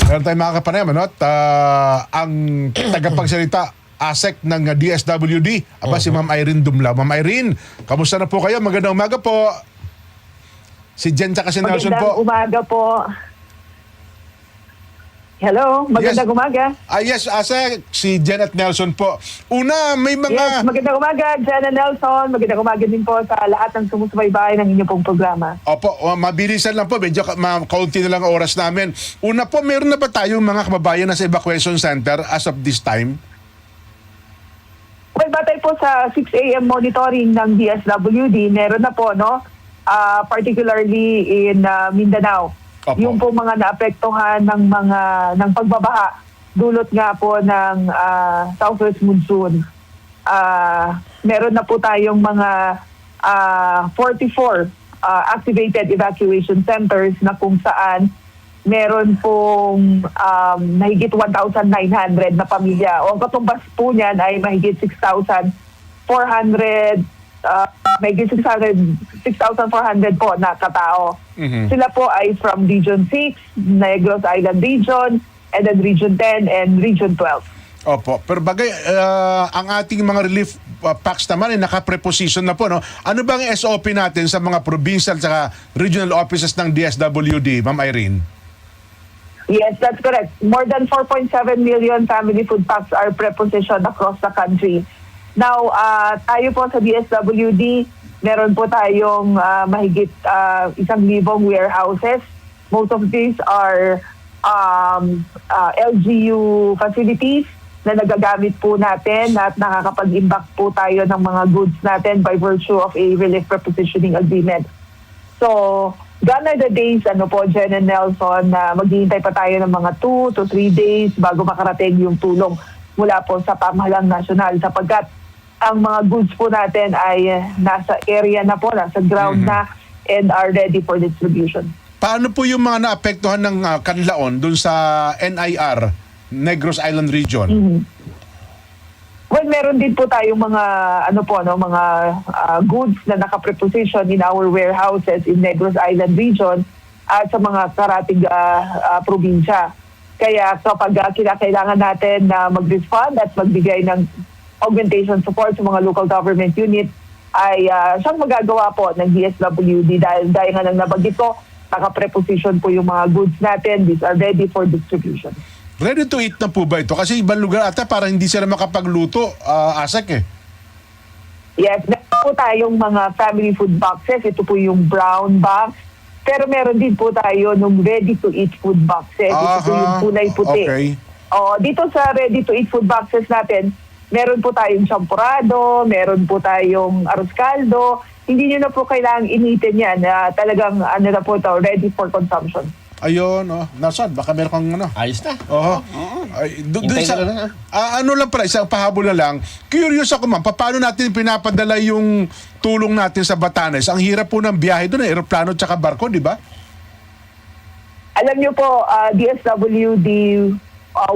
Meron tayong mga kapanayam, ano? At ang tagapagsalita ASEC ng DSWD, si Ma'am Irene Dumlao. Ma'am Irene, kamusta na po kayo? Magandang umaga po. Si Jen tsaka si Nelson po. Magandang umaga po. Hello, magandang umaga. Yes, ASEC, si Jen at Nelson po. Una, may mga... Yes, magandang umaga, Jen and Nelson. Magandang umaga din po sa lahat ng sumusubaybay ng inyong pong programa. Opo, mabilisan lang po. Medyo kaunti na lang ang oras namin. Una po, meron na ba tayong mga kababayan na sa evacuation center as of this time? Well, batay po sa 6 a.m. monitoring ng DSWD, meron na po, no? Particularly in Mindanao. Opo. Yung po mga naapektuhan ng pagbabaha dulot nga po ng southwest monsoon. Meron na po tayong mga 44 activated evacuation centers na kung saan meron pong mahigit 1,900 na pamilya. O ang katumbas po niyan ay mahigit 6,400 mahigit 6,400 po na katao. Mhm. Sila po ay from Region 6, Negros Island Region, and then Region 10 and Region 12. Opo. Pero bagay, ang ating mga relief packs naman ay naka-preposition na po, no? Ano bang SOP natin sa mga provincial at regional offices ng DSWD, Ma'am Irene? Yes, that's correct. More than 4.7 million family food packs are prepositioned across the country. Now, tayo po sa DSWD, meron po tayong mahigit 1,000 warehouses. Most of these are LGU facilities na nagagamit po natin at nakakapag-imbak po tayo ng mga goods natin by virtue of a relief prepositioning agreement. So, gone are the days, Jen and Nelson, na maghihintay pa tayo ng mga 2 to 3 days bago makarating yung tulong mula po sa pamahalang nasyonal sapagkat ang mga goods po natin ay nasa area na po, nasa ground na and are ready for distribution. Paano po yung mga naapektuhan ng Canlaon dun sa NIR, Negros Island Region? Well, meron din po tayong mga mga goods na naka-preposition in our warehouses in Negros Island Region at sa mga karatig probinsya. Kaya kapag kailangan natin na mag-respond at magbigay ng augmentation support sa mga local government unit ay siyang magagawa po ng DSWD dahil nga nang nabanggit ko, naka-preposition po yung mga goods natin. These are ready for distribution. Ready to eat na po ba ito? Kasi ibang lugar ata parang hindi sila makapagluto, ASEC eh. Yes, meron po tayong mga family food boxes. Ito po yung brown box. Pero meron din po tayo nung ready-to-eat food boxes. Ito po yung kulay puti. Okay. Dito sa ready-to-eat food boxes natin, meron po tayong champurado, meron po tayong arroz caldo. Hindi nyo na po kailangang initin yan. Talagang na po ito, ready for consumption. Ayun, Nasaan? Baka meron kang Ayos na. Oo. Hintay ka lang, ano lang pala, isang pahabol na lang. Curious ako, ma'am, paano natin pinapadala yung tulong natin sa Batanes? Ang hirap po ng biyahe doon, aeroplano tsaka barko, di ba? Alam nyo po, DSWD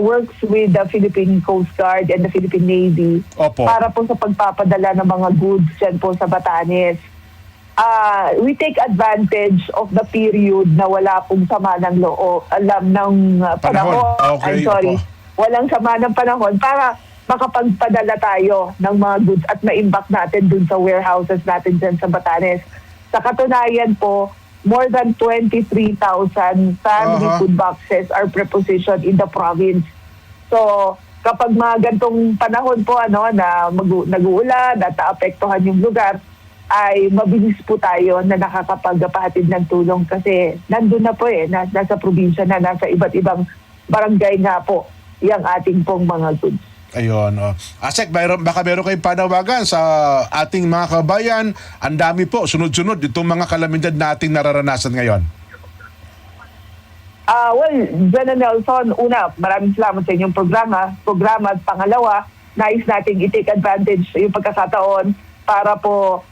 works with the Philippine Coast Guard and the Philippine Navy Opo. para po sa pagpapadala ng mga goods dyan po sa Batanes. We take advantage of the period na wala pong sama ng panahon. Okay, I'm sorry. opo. Walang sama ng panahon para makapagpadala tayo ng mga goods at ma-imbak natin dun sa warehouses natin dyan sa Batanes. Sa katunayan po, more than 23,000 family food boxes are prepositioned in the province. So, kapag mga gantong panahon po na nag-uulan at naapektuhan yung lugar, ay mabilis po tayo na nakakapagpahatid ng tulong kasi nandun na po nasa probinsya na, nasa iba't ibang barangay nga po yung ating pong mga goods. Ayun. ASEC, baka meron kayong panawagan sa ating mga kabayan. Ang dami po, sunod-sunod, itong mga kalamidad na ating nararanasan ngayon. Well, Jen and Nelson, una, maraming salamat sa inyong programa. At pangalawa, nais nating i-take advantage yung pagkakataon para po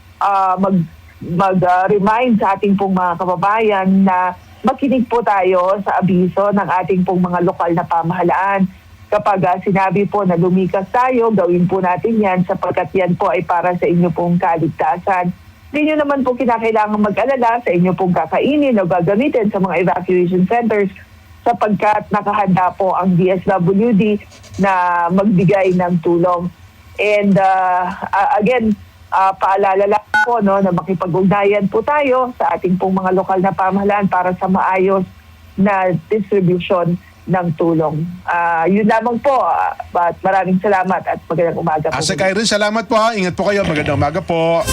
mag-remind sa ating pong mga kababayan na makinig po tayo sa abiso ng ating pong mga lokal na pamahalaan. Kapag sinabi po na lumikas tayo, gawin po natin yan sapagkat yan po ay para sa inyo pong kaligtasan. Hindi nyo naman po kinakailangan mag-alala sa inyo pong kakainin o gagamitin sa mga evacuation centers sapagkat nakahanda po ang DSWD na magbigay ng tulong. And again, paalala lang po no, na makipag-ugnayan po tayo sa ating pong mga lokal na pamahalaan para sa maayos na distribution ng tulong. Yun lamang po. At maraming salamat at magandang umaga po. Asek Irene, salamat po ha. Ingat po kayo. Magandang umaga po.